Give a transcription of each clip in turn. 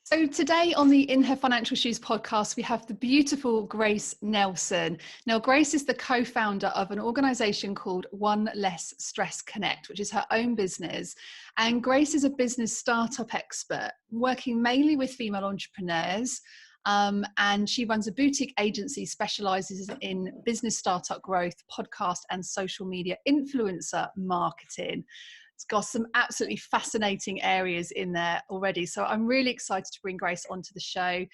So today on the In Her Financial Shoes podcast, we have the beautiful Grace Nelson. Now, Grace is the co-founder of an organisation called One Less Stress Connect, which is her own business. And Grace is a business startup expert, working mainly with female entrepreneurs. And she runs a boutique agency, specialises in business startup growth, podcast and social media influencer marketing. It's got some absolutely fascinating areas in there already. So I'm really excited to bring Grace onto the show.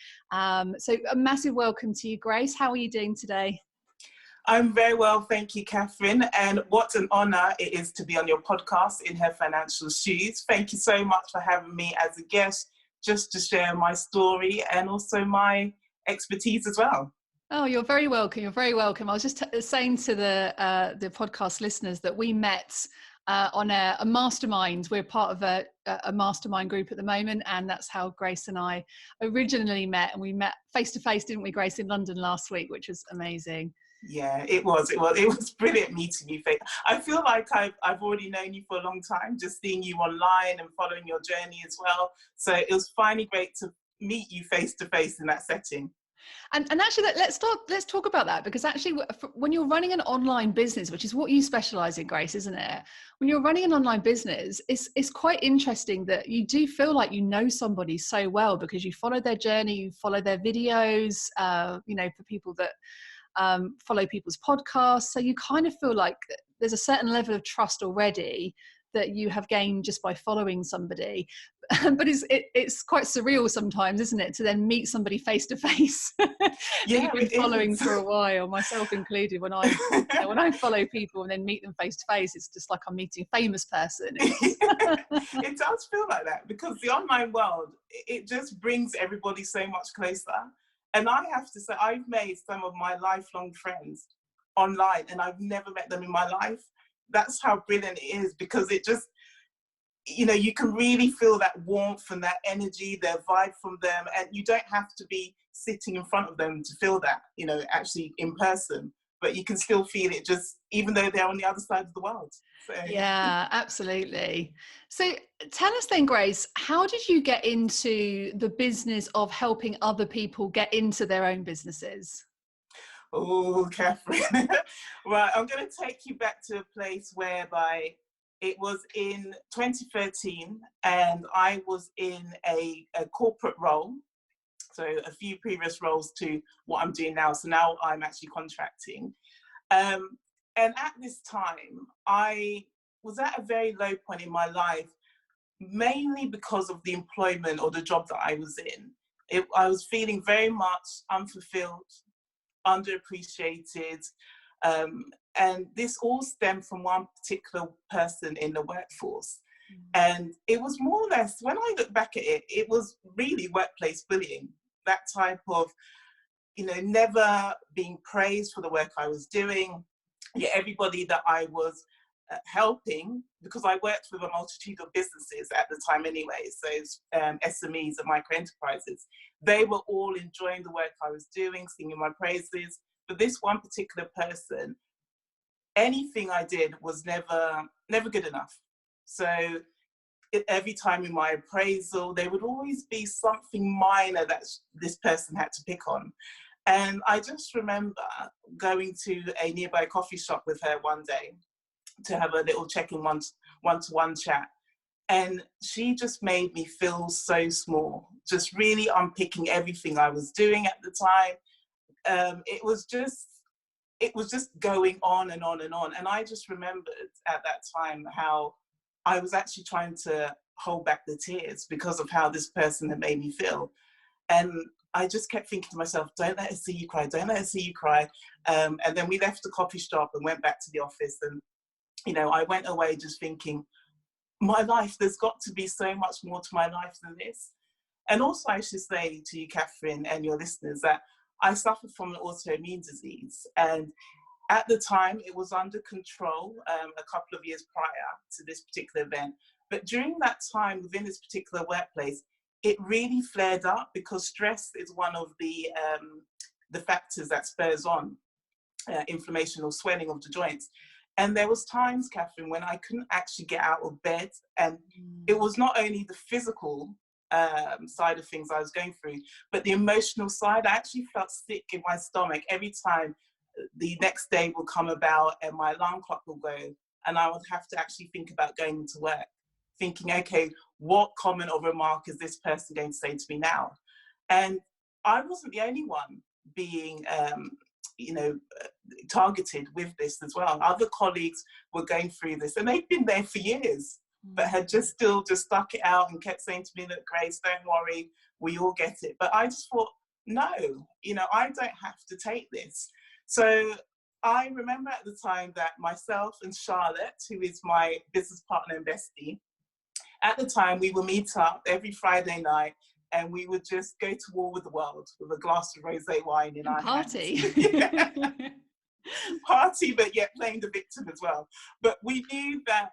So a massive welcome to you, Grace. How are you doing today? I'm very well, thank you, Catherine. And what an honour it is to be on your podcast, In Her Financial Shoes. Thank you so much for having me as a guest, just to share my story and also my expertise as well. Oh, you're very welcome. You're very welcome. I was just saying to the podcast listeners that we met on a mastermind. We're part of a mastermind group at the moment, and that's how Grace and I originally met. And we met face to face, didn't we, Grace, in London last week, which was amazing. Yeah, it was brilliant meeting you. I feel like I've already known you for a long time, just seeing you online and following your journey as well. So it was finally great to meet you face to face in that setting. And actually, let's talk about that, because actually when you're running an online business, which is what you specialize in, Grace, isn't it? When you're running an online business, it's quite interesting that you do feel like you know somebody so well, because you follow their journey, you follow their videos, for people that follow people's podcasts. So you kind of feel like there's a certain level of trust already that you have gained just by following somebody. But it's quite surreal sometimes, isn't it, to then meet somebody face to face that you've been following for a while, myself included. When I follow people and then meet them face to face, it's just like I'm meeting a famous person. It does feel like that, because the online world, it just brings everybody so much closer. And I have to say, I've made some of my lifelong friends online, and I've never met them in my life. That's how brilliant it is, because it just, you can really feel that warmth and that energy, their vibe from them, and you don't have to be sitting in front of them to feel that, actually in person, but you can still feel it, just even though they're on the other side of the world. So. Yeah, absolutely. So tell us then, Grace, how did you get into the business of helping other people get into their own businesses? Oh, Catherine. Right, I'm going to take you back to a place whereby it was in 2013, and I was in a corporate role. So a few previous roles to what I'm doing now. So now I'm actually contracting. And at this time, I was at a very low point in my life, mainly because of the employment or the job that I was in. I was feeling very much unfulfilled, underappreciated, and this all stemmed from one particular person in the workforce. And it was more or less, when I look back at it, it was really workplace bullying. That type of, never being praised for the work I was doing. Yet everybody that I was helping, because I worked with a multitude of businesses at the time anyway, so SMEs and micro enterprises, they were all enjoying the work I was doing, singing my praises. But this one particular person, anything I did was never good enough. So every time in my appraisal, there would always be something minor that this person had to pick on. And I just remember going to a nearby coffee shop with her one day to have a little check-in one-to-one chat. And she just made me feel so small, just really unpicking everything I was doing at the time. It was just going on and on and on. And I just remembered at that time how I was actually trying to hold back the tears because of how this person had made me feel. And I just kept thinking to myself, don't let her see you cry, don't let her see you cry. And then we left the coffee shop and went back to the office. And, I went away just thinking, my life, there's got to be so much more to my life than this. And also, I should say to you, Catherine, and your listeners, that I suffered from an autoimmune disease. And at the time, it was under control a couple of years prior to this particular event. But during that time, within this particular workplace, it really flared up, because stress is one of the factors that spurs on inflammation or swelling of the joints. And there was times, Catherine, when I couldn't actually get out of bed. And it was not only the physical side of things I was going through. But the emotional side, I actually felt sick in my stomach every time the next day will come about and my alarm clock will go, and I would have to actually think about going into work, thinking, okay, what comment or remark is this person going to say to me now? And I wasn't the only one being, targeted with this as well. Other colleagues were going through this, and they've been there for years, but had just stuck it out and kept saying to me, look, Grace, don't worry, we all get it. But I just thought, no, I don't have to take this. So I remember at the time that myself and Charlotte, who is my business partner and bestie, at the time we would meet up every Friday night and we would just go to war with the world with a glass of rosé wine in our party. hands. Party, but yet playing the victim as well. But we knew that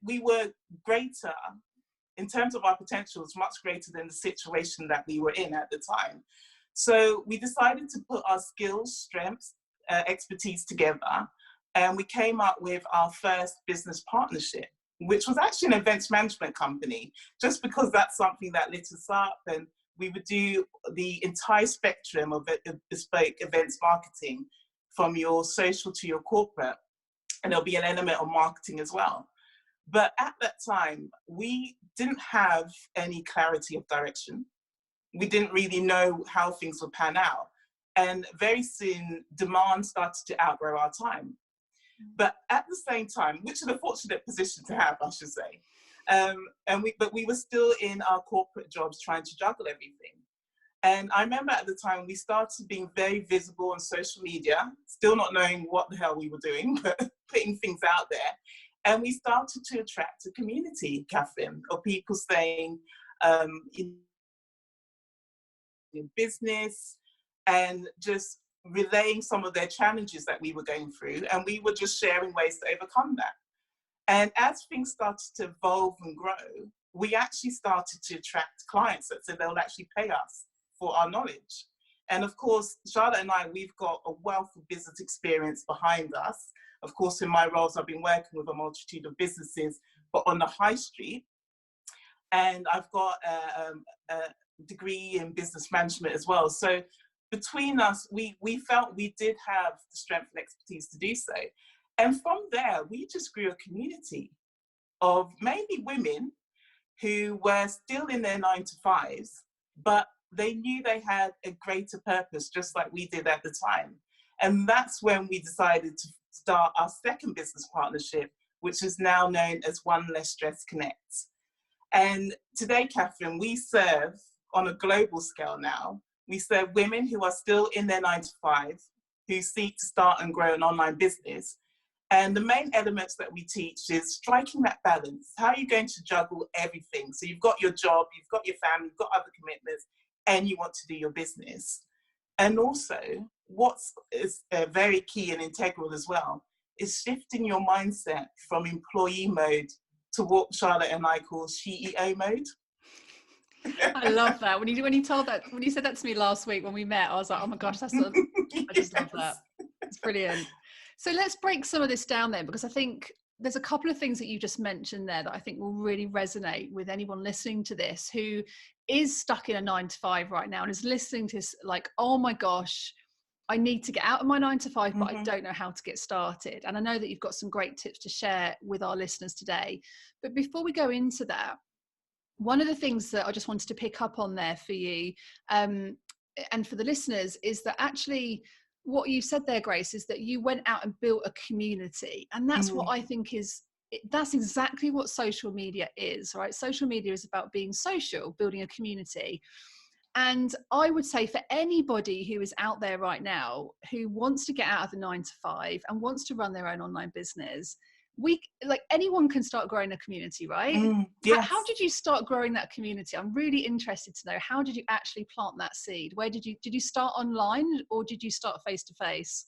we were greater in terms of our potentials, much greater than the situation that we were in at the time. So we decided to put our skills, strengths, expertise together, and we came up with our first business partnership, which was actually an events management company, just because that's something that lit us up, and we would do the entire spectrum of bespoke events marketing, from your social to your corporate, and there'll be an element of marketing as well. But at that time, we didn't have any clarity of direction. We didn't really know how things would pan out. And very soon, demand started to outgrow our time. But at the same time, which is a fortunate position to have, I should say, but we were still in our corporate jobs trying to juggle everything. And I remember at the time we started being very visible on social media, still not knowing what the hell we were doing, but putting things out there. And we started to attract a community, Catherine, of people saying, in business, and just relaying some of their challenges that we were going through. And we were just sharing ways to overcome that. And as things started to evolve and grow, we actually started to attract clients that said they'll actually pay us for our knowledge. And of course, Charlotte and I, we've got a wealth of business experience behind us. Of course, in my roles, I've been working with a multitude of businesses, but on the high street. And I've got a degree in business management as well. So between us, we felt we did have the strength and expertise to do so. And from there, we just grew a community of mainly women who were still in their 9-to-5s, but they knew they had a greater purpose, just like we did at the time. And that's when we decided to start our second business partnership, which is now known as One Less Stress Connect. And today, Catherine, we serve on a global scale now. We serve women who are still in their 9-to-5, who seek to start and grow an online business. And the main elements that we teach is striking that balance. How are you going to juggle everything? So you've got your job, you've got your family, you've got other commitments, and you want to do your business. And also, what's very key and integral as well is shifting your mindset from employee mode to what Charlotte and I call CEO mode. I love that. When you said that to me last week when we met, I was like, oh my gosh, I just love that. It's brilliant. So let's break some of this down then, because I think there's a couple of things that you just mentioned there that I think will really resonate with anyone listening to this who is stuck in a 9-to-5 right now and is listening to this like, oh my gosh, I need to get out of my 9-to-5, but I don't know how to get started. And I know that you've got some great tips to share with our listeners today. But before we go into that, one of the things that I just wanted to pick up on there for you and for the listeners is that actually what you said there, Grace, is that you went out and built a community. And that's what I think that's exactly what social media is, right? Social media is about being social, building a community. And I would say for anybody who is out there right now who wants to get out of the 9-to-5 and wants to run their own online business, anyone can start growing a community, right? Yes. How did you start growing that community? I'm really interested to know, how did you actually plant that seed? Where did you start online, or did you start face to face?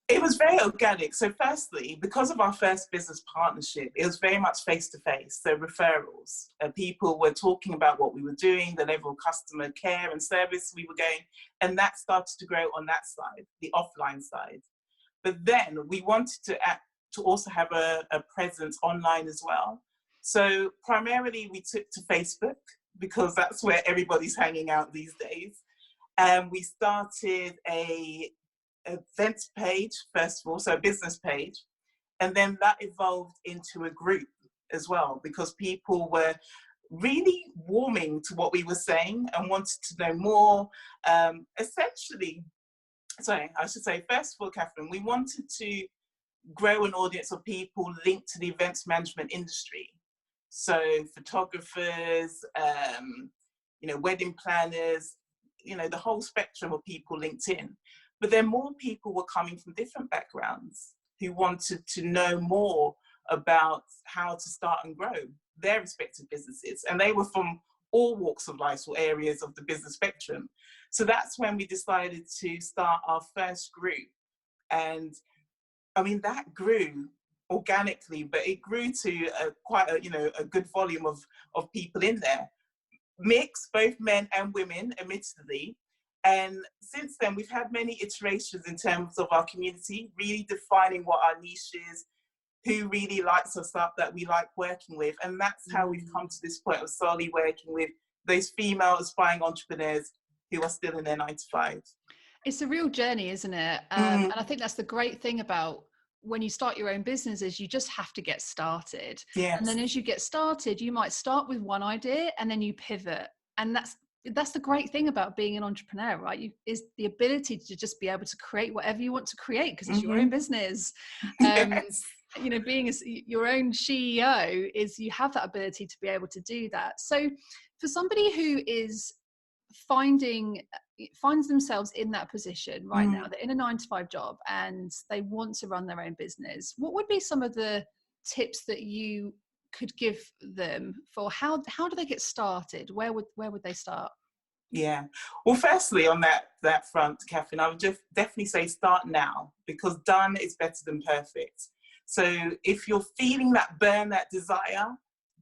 It was very organic. So firstly, because of our first business partnership, it was very much face to face. So referrals, people were talking about what we were doing, the level of customer care and service we were getting, and that started to grow on that side, the offline side. But then we wanted to also have a presence online as well. So primarily we took to Facebook, because that's where everybody's hanging out these days. And we started a events page, first of all, so a business page. And then that evolved into a group as well, because people were really warming to what we were saying and wanted to know more. Essentially, sorry, I should say, first of all, Catherine, we wanted to grow an audience of people linked to the events management industry. So photographers, wedding planners, the whole spectrum of people linked in. But then more people were coming from different backgrounds who wanted to know more about how to start and grow their respective businesses. And they were from all walks of life or areas of the business spectrum. So that's when we decided to start our first group. And I mean, that grew organically, but it grew to quite a good volume of people in there. Mixed, both men and women, admittedly. And since then, we've had many iterations in terms of our community, really defining what our niche is, who really lights us up that we like working with. And that's how we've come to this point of solely working with those female aspiring entrepreneurs who are still in their 9 to 5. It's a real journey, isn't it? And I think that's the great thing about when you start your own business is you just have to get started. Yes. And then as you get started, you might start with one idea and then you pivot. And that's the great thing about being an entrepreneur, right? Is the ability to just be able to create whatever you want to create because it's your own business. Yes. Being your own CEO is you have that ability to be able to do that. So for somebody who is finds themselves in that position right now, they're in a 9 to 5 job and they want to run their own business, what would be some of the tips that you could give them for how do they get started? Where would they start? Yeah. Well, firstly, on that front, Catherine, I would just definitely say start now, because done is better than perfect. So if you're feeling that burn, that desire,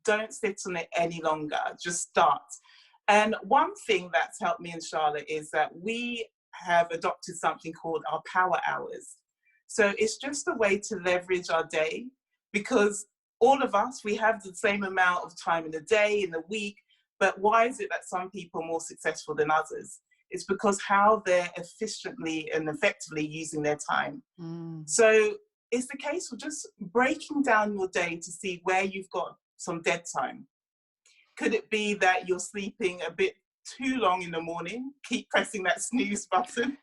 don't sit on it any longer. Just start. And one thing that's helped me and Charlotte is that we have adopted something called our power hours. So it's just a way to leverage our day, because all of us, we have the same amount of time in the day, in the week, but why is it that some people are more successful than others? It's because how they're efficiently and effectively using their time. So it's the case of just breaking down your day to see where you've got some dead time. Could it be that you're sleeping a bit too long in the morning? Keep pressing that snooze button.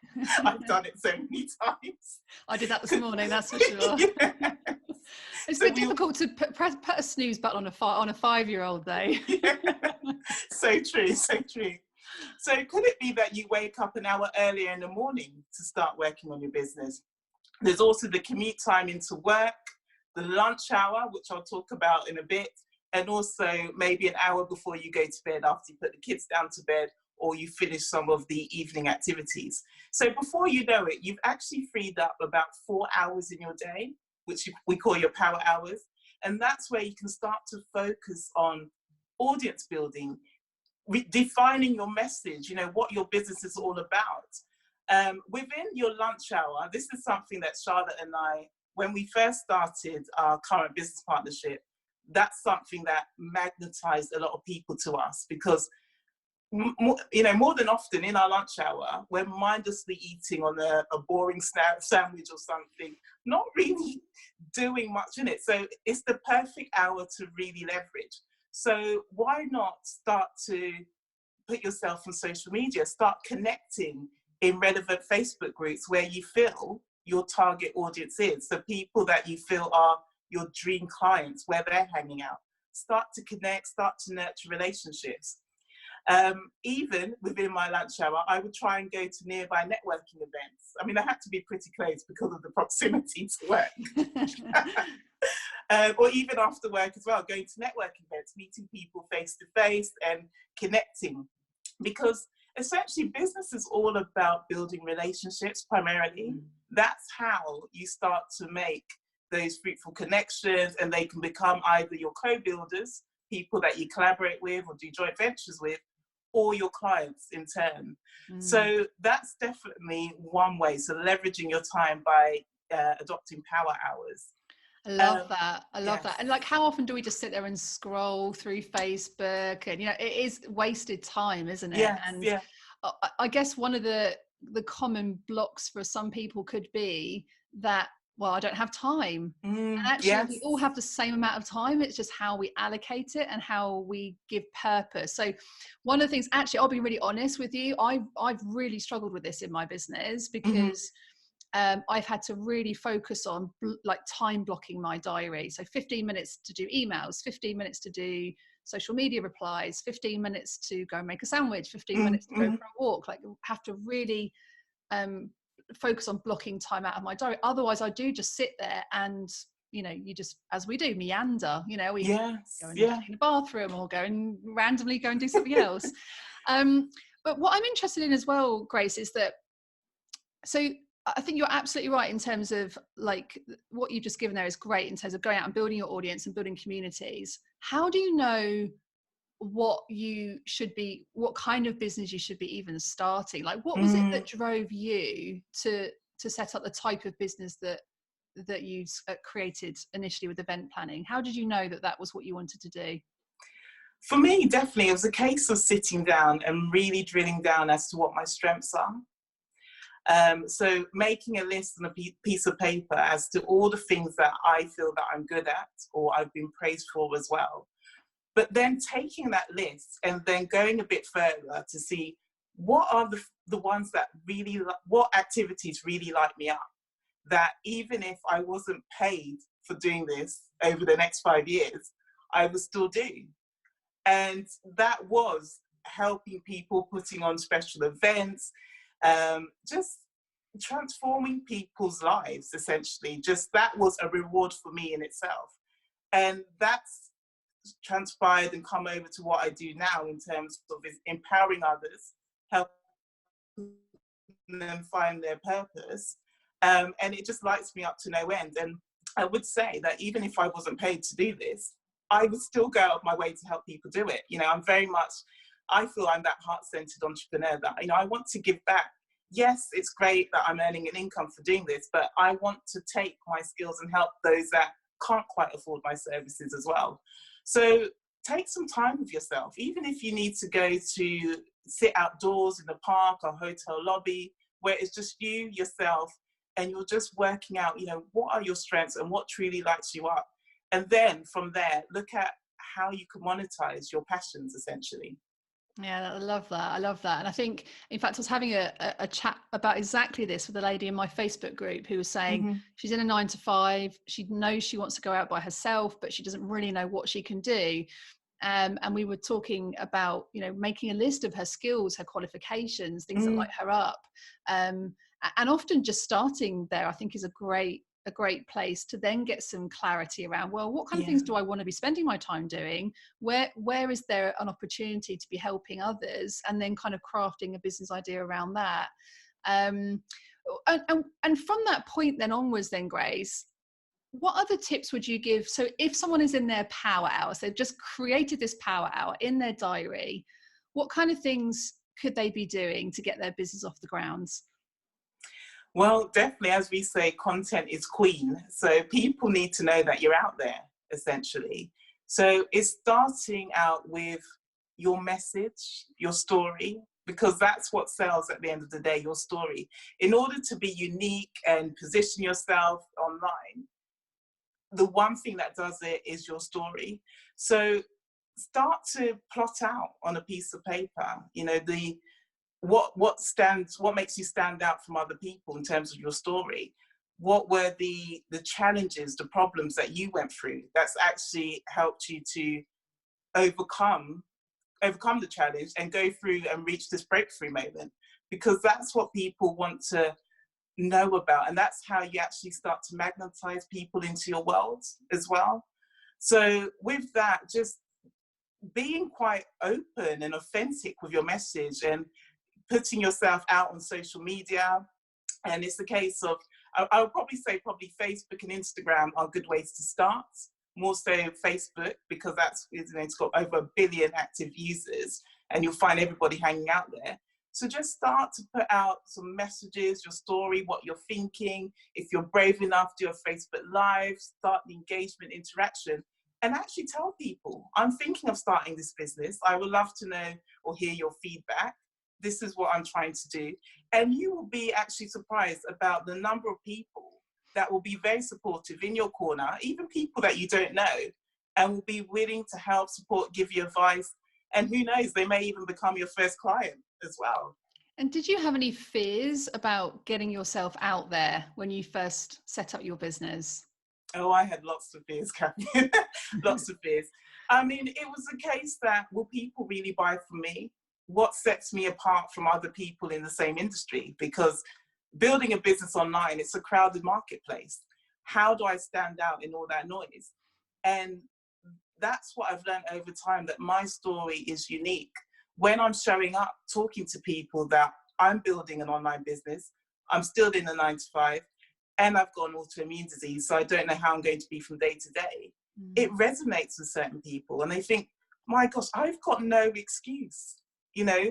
I've done it so many times. I did that this morning, that's for sure. Yes. It's so difficult to put a snooze button on a 5-year-old day. Yeah. So true, so true. So could it be that you wake up an hour earlier in the morning to start working on your business? There's also the commute time into work, the lunch hour, which I'll talk about in a bit, and also maybe an hour before you go to bed after you put the kids down to bed or you finish some of the evening activities. So before you know it, you've actually freed up about 4 hours in your day, which we call your power hours. And that's where you can start to focus on audience building, defining your message, what your business is all about. Within your lunch hour, this is something that Charlotte and I, when we first started our current business partnership, that's something that magnetized a lot of people to us, because more than often in our lunch hour, we're mindlessly eating on a boring sandwich or something, not really doing much in it. So it's the perfect hour to really leverage. So why not start to put yourself on social media, start connecting in relevant Facebook groups where you feel your target audience is, the people that you feel are your dream clients, where they're hanging out. Start to connect, start to nurture relationships. Even within my lunch hour, I would try and go to nearby networking events. I mean, I had to be pretty close because of the proximity to work. Or even after work as well, going to networking events, meeting people face to face and connecting. Because essentially business is all about building relationships primarily. That's how you start to make those fruitful connections, and they can become either your co-builders, people that you collaborate with or do joint ventures with, or your clients in turn. So that's definitely one way. So leveraging your time by adopting power hours. I love that. I love that. Yes. And like, how often do we just sit there and scroll through Facebook? And, you know, it is wasted time, isn't it? Yes. And Yeah. I guess one of the common blocks for some people could be that, well, I don't have time. And actually, we Yes. all have the same amount of time. It's just how we allocate it and how we give purpose. So one of the things, actually, I'll be really honest with you. I've really struggled with this in my business because I've had to really focus on like time blocking my diary. So 15 minutes to do emails, 15 minutes to do social media replies, 15 minutes to go and make a sandwich, 15 minutes to go for a walk. Like, have to really focus on blocking time out of my diary. Otherwise I do just sit there and, you know, you just, as we do, meander, you know, we Yes. go and Yeah. clean the bathroom or go and randomly go and do something else. But what I'm interested in as well, Grace, is that, so I think you're absolutely right in terms of like what you've just given there is great in terms of going out and building your audience and building communities. How do you know what you should be, what kind of business you should be even starting? Like, what was it that drove you to set up the type of business that you created initially with event planning? How did you know that that was what you wanted to do? For me, definitely, it was a case of sitting down and really drilling down as to what my strengths are. So making a list on a piece of paper as to all the things that I feel that I'm good at or I've been praised for as well. But then taking that list and then going a bit further to see what are the ones that really, what activities really light me up, that even if I wasn't paid for doing this over the next 5 years, I would still do. And that was helping people, putting on special events, just transforming people's lives, essentially. Just that was a reward for me in itself. And that's transpired and come over to what I do now in terms of empowering others, helping them find their purpose. And it just lights me up to no end. And I would say that even if I wasn't paid to do this, I would still go out of my way to help people do it. You know, I'm very much, I feel I'm that heart-centered entrepreneur that, you know, I want to give back. Yes, it's great that I'm earning an income for doing this, but I want to take my skills and help those that can't quite afford my services as well. So take some time with yourself, even if you need to go to sit outdoors in the park or hotel lobby, where it's just you, yourself, and you're just working out, you know, what are your strengths and what truly lights you up. And then from there, look at how you can monetize your passions, essentially. Yeah, I love that. I love that. And I think, in fact, I was having a chat about exactly this with a lady in my Facebook group who was saying she's in a 9 to 5. She knows she wants to go out by herself, but she doesn't really know what she can do. And we were talking about, you know, making a list of her skills, her qualifications, things that light her up. And often just starting there, I think, is a great place to then get some clarity around, well, what kind of things do I want to be spending my time doing? Where is there an opportunity to be helping others? And then kind of crafting a business idea around that. And from that point then onwards then, Grace, what other tips would you give? So if someone is in their power hour, so they've just created this power hour in their diary, what kind of things could they be doing to get their business off the ground? Well, definitely, as we say, content is queen. So people need to know that you're out there, essentially. So it's starting out with your message, your story, because that's what sells at the end of the day, your story. In order to be unique and position yourself online, the one thing that does it is your story. So start to plot out on a piece of paper, you know, what makes you stand out from other people in terms of your story. What were the challenges, the problems that you went through that's actually helped you to overcome the challenge and go through and reach this breakthrough moment? Because that's what people want to know about, and that's how you actually start to magnetize people into your world as well. So with that, just being quite open and authentic with your message and putting yourself out on social media. And it's a case of, I would probably say Facebook and Instagram are good ways to start. More so Facebook, because it's got over 1 billion active users and you'll find everybody hanging out there. So just start to put out some messages, your story, what you're thinking. If you're brave enough, do a Facebook Live, start the engagement interaction, and actually tell people, I'm thinking of starting this business. I would love to know or hear your feedback. This is what I'm trying to do. And you will be actually surprised about the number of people that will be very supportive in your corner, even people that you don't know, and will be willing to help, support, give you advice. And who knows, they may even become your first client as well. And did you have any fears about getting yourself out there when you first set up your business? Oh, I had lots of fears, Catherine. Lots of fears. I mean, it was a case that, will people really buy from me? What sets me apart from other people in the same industry? Because building a business online, it's a crowded marketplace. How do I stand out in all that noise? And that's what I've learned over time, that my story is unique. When I'm showing up, talking to people that I'm building an online business, I'm still in a 9 to 5, and I've got an autoimmune disease, so I don't know how I'm going to be from day to day. It resonates with certain people, and they think, my gosh, I've got no excuse. You know,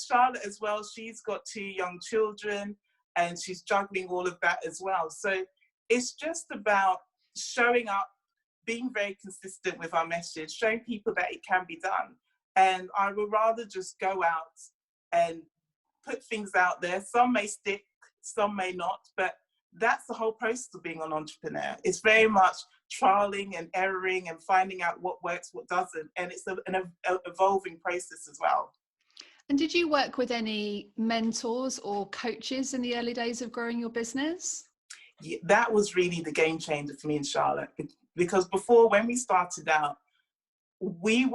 Charlotte as well, she's got 2 young children, and she's juggling all of that as well. So it's just about showing up, being very consistent with our message, showing people that it can be done. And I would rather just go out and put things out there. Some may stick, some may not, but that's the whole process of being an entrepreneur. It's very much trialing and erroring and finding out what works, what doesn't. And it's an evolving process as well. And did you work with any mentors or coaches in the early days of growing your business? Yeah, that was really the game changer for me and Charlotte, because before, when we started out, we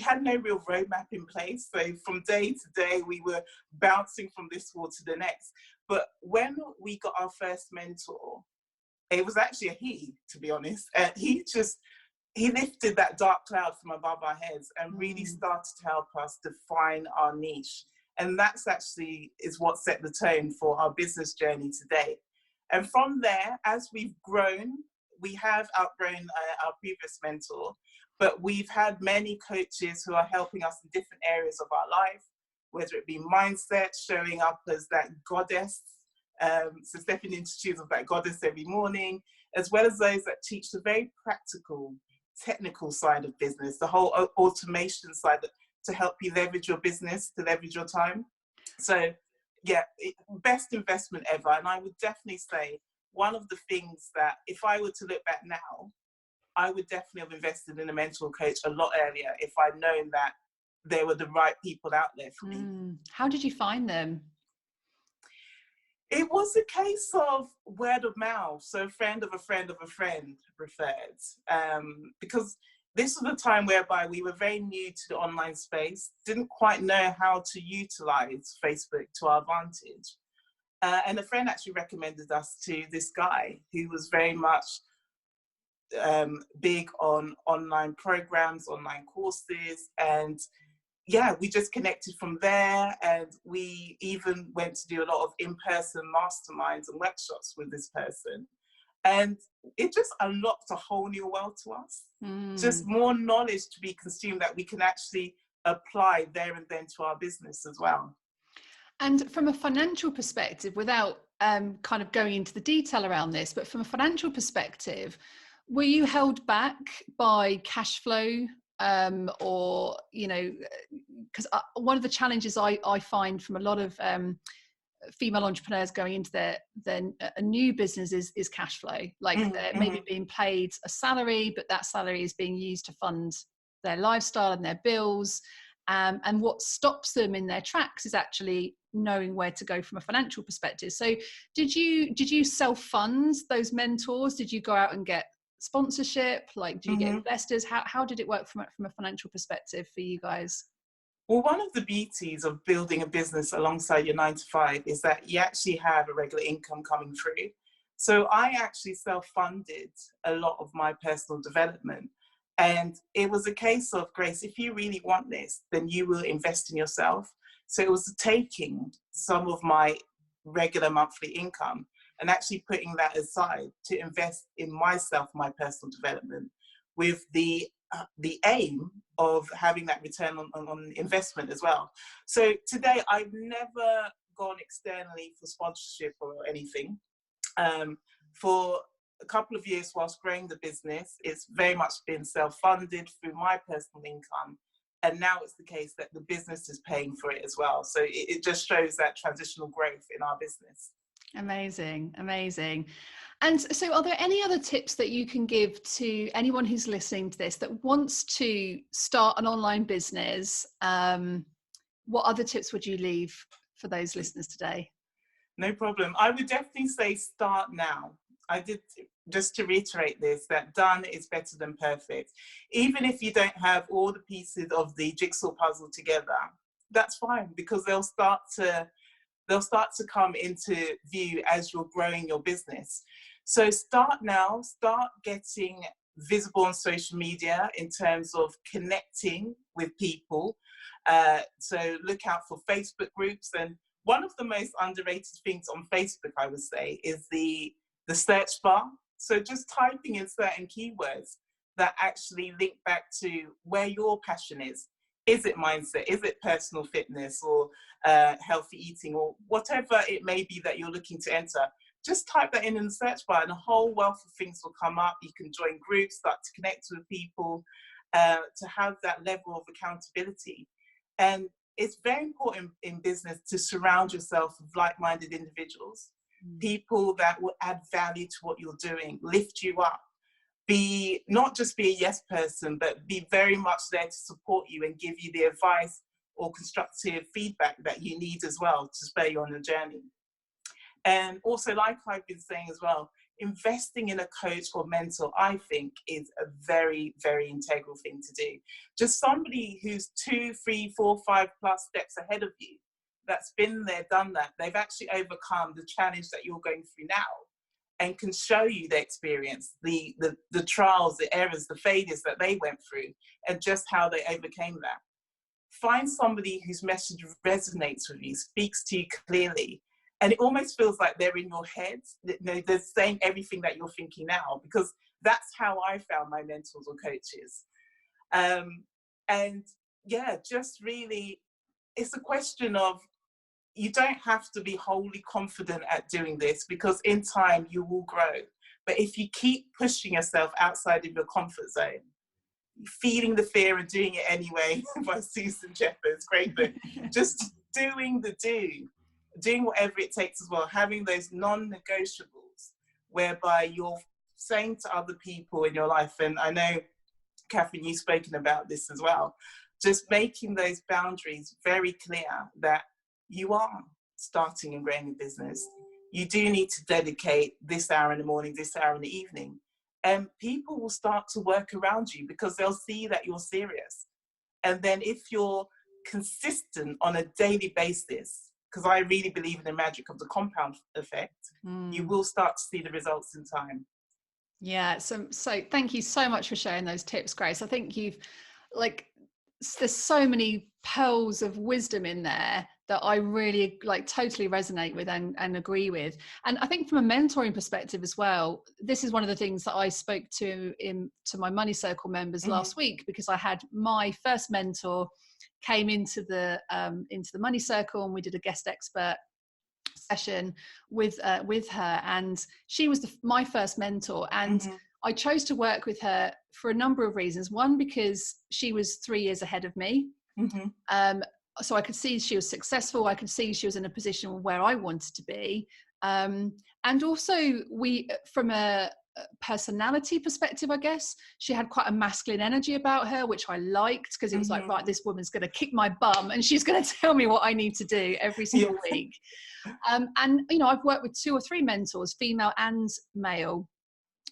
had no real roadmap in place. So from day to day, we were bouncing from this wall to the next. But when we got our first mentor, it was actually a he, to be honest. He lifted that dark cloud from above our heads and really started to help us define our niche. And that's actually is what set the tone for our business journey today. And from there, as we've grown, we have outgrown our previous mentor, but we've had many coaches who are helping us in different areas of our life, whether it be mindset, showing up as that goddess, so stepping into shoes of that goddess every morning, as well as those that teach the very practical, technical side of business, the whole automation side to help you leverage your business, to leverage your time. So yeah, best investment ever. And I would definitely say one of the things that, if I were to look back now, I would definitely have invested in a mentor coach a lot earlier if I'd known that there were the right people out there for me. How did you find them? It was a case of word of mouth. So a friend of a friend of a friend referred, because this was a time whereby we were very new to the online space, didn't quite know how to utilize Facebook to our advantage. And a friend actually recommended us to this guy who was very much big on online programs, online courses, and yeah, we just connected from there, and we even went to do a lot of in-person masterminds and workshops with this person. And it just unlocked a whole new world to us. Just more knowledge to be consumed that we can actually apply there and then to our business as well. And from a financial perspective, without kind of going into the detail around this, but from a financial perspective, were you held back by cash flow? Or, you know, because one of the challenges I find from a lot of female entrepreneurs going into their a new business is cash flow. Like they're maybe being paid a salary, but that salary is being used to fund their lifestyle and their bills. And what stops them in their tracks is actually knowing where to go from a financial perspective. So did you self-fund those mentors? Did you go out and get sponsorship? Like, do you get investors? How did it work from a financial perspective for you guys? Well, one of the beauties of building a business alongside your 9 to 5 is that you actually have a regular income coming through. So I actually self-funded a lot of my personal development. And it was a case of, Grace, if you really want this, then you will invest in yourself. So it was taking some of my regular monthly income and actually putting that aside to invest in myself, my personal development, with the the aim of having that return on investment as well. So today I've never gone externally for sponsorship or anything. For a couple of years whilst growing the business, it's very much been self-funded through my personal income. And now it's the case that the business is paying for it as well. So it just shows that transitional growth in our business. Amazing, amazing. And so are there any other tips that you can give to anyone who's listening to this that wants to start an online business? What other tips would you leave for those listeners today? No problem. I would definitely say start now. I did, just to reiterate this, that done is better than perfect. Even if you don't have all the pieces of the jigsaw puzzle together, that's fine, because they'll start to come into view as you're growing your business. So start now, start getting visible on social media in terms of connecting with people. So look out for Facebook groups. And one of the most underrated things on Facebook, I would say, is the search bar. So just typing in certain keywords that actually link back to where your passion is. Is it mindset? Is it personal fitness or healthy eating or whatever it may be that you're looking to enter? Just type that in the search bar and a whole wealth of things will come up. You can join groups, start to connect with people, to have that level of accountability. And it's very important in business to surround yourself with like-minded individuals, people that will add value to what you're doing, lift you up. Not just be a yes person, but be very much there to support you and give you the advice or constructive feedback that you need as well to spur you on the journey. And also, like I've been saying as well, investing in a coach or mentor, I think, is a very, very integral thing to do. Just somebody who's 2, 3, 4, 5 plus steps ahead of you, that's been there, done that. They've actually overcome the challenge that you're going through now and can show you the experience, the trials, the errors, the failures that they went through and just how they overcame that. Find somebody whose message resonates with you, speaks to you clearly, and it almost feels like they're in your head. You know, they're saying everything that you're thinking now, because that's how I found my mentors or coaches. And yeah, just really, it's a question of, you don't have to be wholly confident at doing this, because in time you will grow. But if you keep pushing yourself outside of your comfort zone, feeling the fear and doing it anyway by Susan Jeffers, great book, just doing doing whatever it takes as well, having those non-negotiables whereby you're saying to other people in your life, and I know, Catherine, you've spoken about this as well, just making those boundaries very clear that you are starting and growing a business. You do need to dedicate this hour in the morning, this hour in the evening, and people will start to work around you because they'll see that you're serious. And then if you're consistent on a daily basis, because I really believe in the magic of the compound effect, you will start to see the results in time. Yeah, so thank you so much for sharing those tips, Grace. I think there's so many pearls of wisdom in there that I really totally resonate with and agree with. And I think from a mentoring perspective as well, this is one of the things that I spoke to my Money Circle members last week, because I had my first mentor came into the Money Circle, and we did a guest expert session with her, and she was my first mentor. And I chose to work with her for a number of reasons. One, because she was 3 years ahead of me. So I could see she was successful. I could see she was in a position where I wanted to be. And also, from a personality perspective, I guess, she had quite a masculine energy about her, which I liked, because it was like, right, this woman's going to kick my bum and she's going to tell me what I need to do every single week. And, I've worked with 2 or 3 mentors, female and male.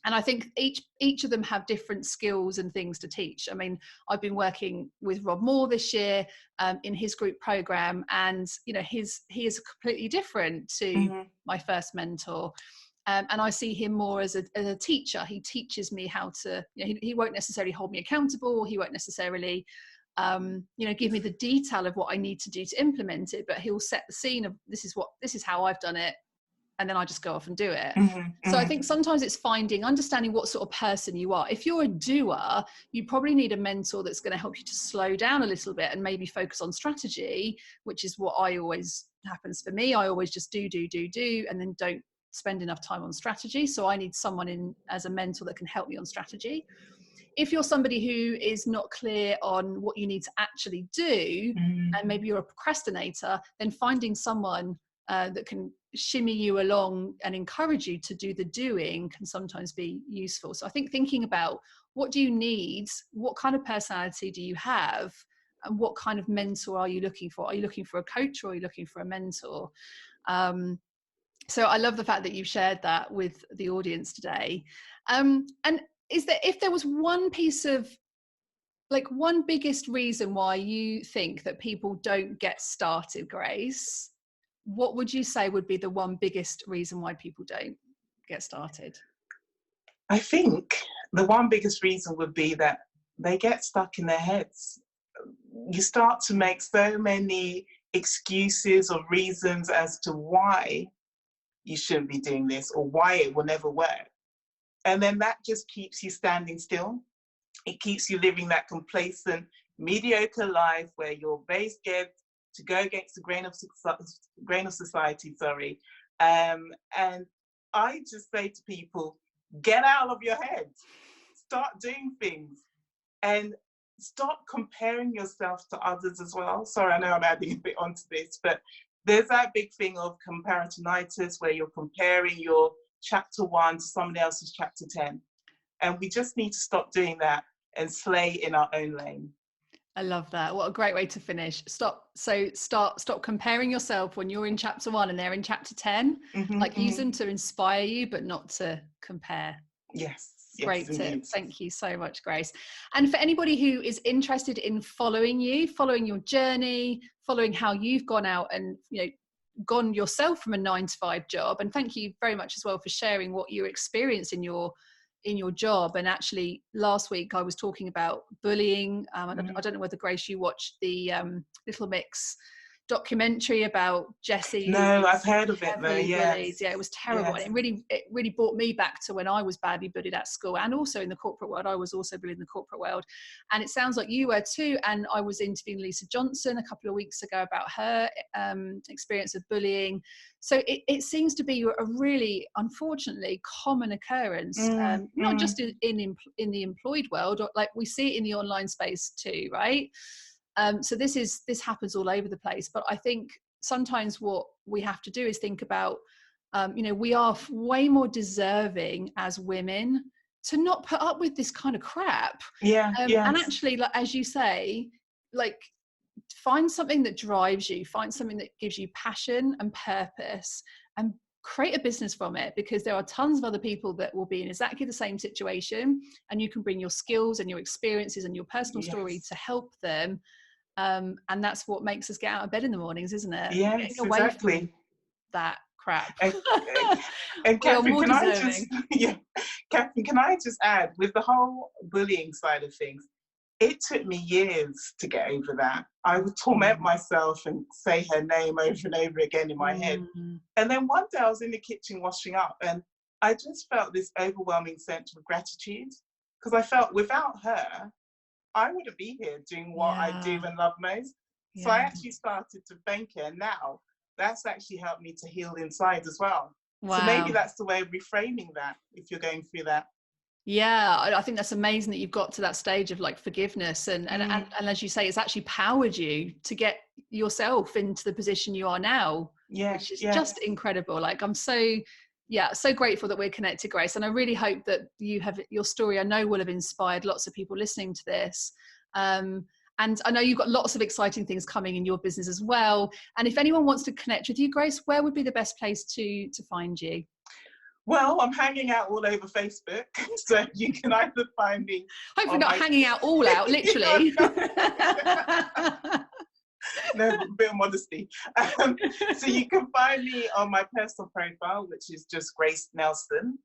And I think each of them have different skills and things to teach. I mean, I've been working with Rob Moore this year in his group program, and he is completely different to my first mentor. And I see him more as a teacher. He teaches me how to. He won't necessarily hold me accountable. He won't necessarily, give me the detail of what I need to do to implement it. But he'll set the scene of this is how I've done it. and then I just go off and do it. Mm-hmm, So I mm-hmm. think sometimes it's understanding what sort of person you are. If you're a doer, you probably need a mentor that's going to help you to slow down a little bit and maybe focus on strategy, which is what I always happens for me. I always just do, and then don't spend enough time on strategy. So I need someone in as a mentor that can help me on strategy. If you're somebody who is not clear on what you need to actually do, and maybe you're a procrastinator, then finding someone that can shimmy you along and encourage you to do the doing can sometimes be useful. So I think thinking about what do you need, what kind of personality do you have, and what kind of mentor are you looking for? Are you looking for a coach or are you looking for a mentor? So I love the fact that you shared that with the audience today. And is there, if there was one piece of, like, one biggest reason why you think that people don't get started, Grace, what would you say would be the one biggest reason why people don't get started? I think the one biggest reason would be that they get stuck in their heads. You start to make so many excuses or reasons as to why you shouldn't be doing this or why it will never work. And then that just keeps you standing still. It keeps you living that complacent, mediocre life where you're very scared to go against the grain of society, sorry. And I just say to people, get out of your head, start doing things, and stop comparing yourself to others as well. Sorry, I know I'm adding a bit onto this, but there's that big thing of comparisonitis where you're comparing your chapter 1 to somebody else's chapter 10. And we just need to stop doing that and slay in our own lane. I love that. What a great way to finish. Stop comparing yourself when you're in chapter 1 and they're in chapter 10. Use them to inspire you, but not to compare. Yes. Great yes, tip. indeed. Thank you so much, Grace. And for anybody who is interested in following you, following your journey, following how you've gone out and, gone yourself from a 9-to-5 job. And thank you very much as well for sharing what you experienced in your job. And actually last week I was talking about bullying. I don't know whether, Grace, you watched the Little Mix documentary about Jessie. No, I've heard of it though. Yes. Yeah, it was terrible. Yes. And it really brought me back to when I was badly bullied at school and also in the corporate world. I was also bullied in the corporate world. And it sounds like you were too. And I was interviewing Lisa Johnson a couple of weeks ago about her experience of bullying. So it seems to be a really, unfortunately, common occurrence, not just in the employed world, or like we see it in the online space too, right? So this happens all over the place. But I think sometimes what we have to do is think about, we are way more deserving as women to not put up with this kind of crap. Yes. And actually, like, as you say, like, find something that drives you, find something that gives you passion and purpose, and create a business from it, because there are tons of other people that will be in exactly the same situation, and you can bring your skills and your experiences and your personal story to help them. And that's what makes us get out of bed in the mornings, isn't it? Yes, Getting away exactly. from that crap. And Catherine, can I just add, with the whole bullying side of things, it took me years to get over that. I would torment myself and say her name over and over again in my head. And then one day I was in the kitchen washing up and I just felt this overwhelming sense of gratitude, because I felt without her, I wouldn't be here doing what I do and love most. So I actually started to thank her. Now that's actually helped me to heal inside as well. Wow. So maybe that's the way of reframing that if you're going through that. Yeah, I think that's amazing that you've got to that stage of like forgiveness and as you say, it's actually powered you to get yourself into the position you are now, which is just incredible. Like, I'm so grateful that we're connected, Grace, and I really hope that your story, I know, will have inspired lots of people listening to this. And I know you've got lots of exciting things coming in your business as well. And if anyone wants to connect with you, Grace, where would be the best place to find you? Well, I'm hanging out all over Facebook, so you can either find me. Hopefully not hanging out all out, literally. No, a bit of modesty. So you can find me on my personal profile, which is just Grace Nelson.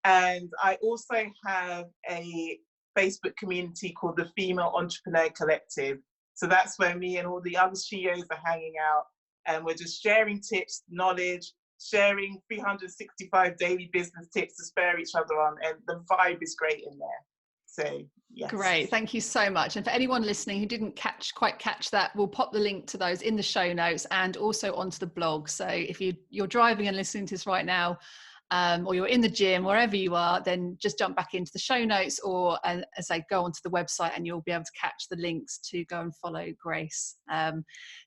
And I also have a Facebook community called the Female Entrepreneur Collective. So that's where me and all the other CEOs are hanging out, and we're just sharing tips, knowledge, sharing 365 daily business tips to spare each other on, and the vibe is great in there. So yes. Great, thank you so much. And for anyone listening who didn't quite catch that, we'll pop the link to those in the show notes and also onto the blog. So if you're driving and listening to this right now, or you're in the gym, wherever you are, then just jump back into the show notes, or as I go onto the website, and you'll be able to catch the links to go and follow Grace.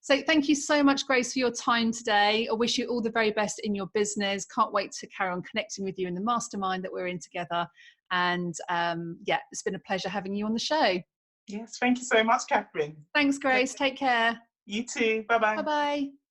So thank you so much, Grace, for your time today. I wish you all the very best in your business. Can't wait to carry on connecting with you in the mastermind that we're in together. And yeah, it's been a pleasure having you on the show. Yes, thank you so much, Catherine. Thanks, Grace. Take care. You too. Bye-bye. Bye-bye.